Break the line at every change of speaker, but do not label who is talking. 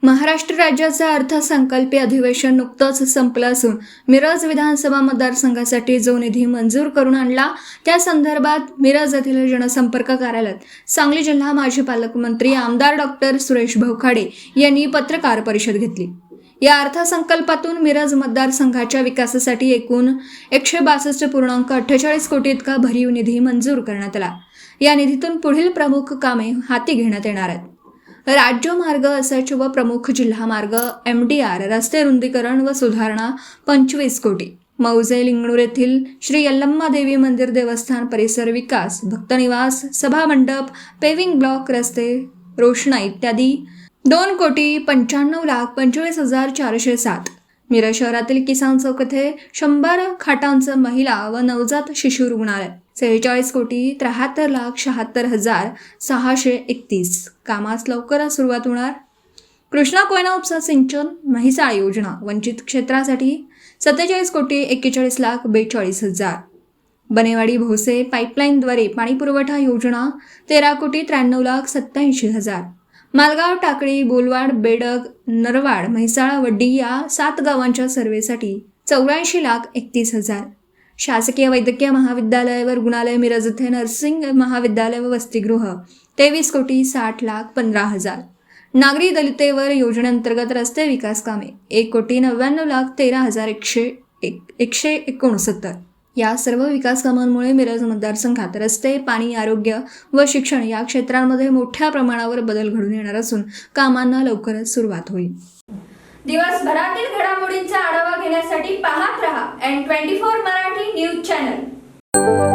महाराष्ट्र राज्याचं अर्थसंकल्पीय अधिवेशन नुकतंच संपलं असून मिरज विधानसभा मतदारसंघासाठी जो निधी मंजूर करून आणला त्या संदर्भात मिरज येथील जनसंपर्क कार्यालयात सांगली जिल्हा माजी पालकमंत्री आमदार डॉक्टर सुरेश भवखाडे यांनी पत्रकार परिषद घेतली। या अर्थसंकल्पातून मिरज मतदारसंघाच्या विकासासाठी एकूण 162.48 कोटी इतका भरीव निधी मंजूर करण्यात आला। या निधीतून पुढील प्रमुख कामे हाती घेण्यात येणार आहेत। राज्य मार्ग असच व प्रमुख जिल्हा मार्ग MDR रस्ते रुंदीकरण व सुधारणा 25 कोटी, मौजे लिंगणूर येथील श्री यल्लम्मा देवी मंदिर देवस्थान परिसर विकास, भक्तनिवास, सभा मंडप, पेविंग ब्लॉक, रस्ते, रोषणाई इत्यादी 2,95,25,407। मिरज शहरातील किसान चौक येथे 100 खाटांचं महिला व नवजात शिशु रुग्णालय 46,73,76,631 कामास लवकरच सुरुवात होणार। कृष्णा कोयना उपसा सिंचन म्हैसाळ योजना वंचित क्षेत्रासाठी 47,41,42,000। बनेवाडी भोसे पाईपलाईनद्वारे पाणीपुरवठा योजना 13,93,87,000। मालगाव, टाकळी, बोलवाड, बेडग, नरवाड, म्हैसाळ, वड्डी या 7 गावांच्या सर्वेसाठी 84,31,000। शासकीय वैद्यकीय महाविद्यालय व रुग्णालय मिरज येथे नर्सिंग महाविद्यालय व वसतिगृह 23,60,15,000। नागरी दलितेवर योजनेअंतर्गत रस्ते विकास कामे 1,99,13,169। या सर्व विकास कामांमुळे मिरज मतदारसंघात रस्ते, पाणी, आरोग्य व शिक्षण या क्षेत्रांमध्ये मोठ्या प्रमाणावर बदल घडून येणार असून कामांना लवकरच सुरुवात होईल।
दिवसभरातील घडामोडींचा आढावा घेण्यासाठी पाहत रहा N24 मराठी न्यूज चॅनल।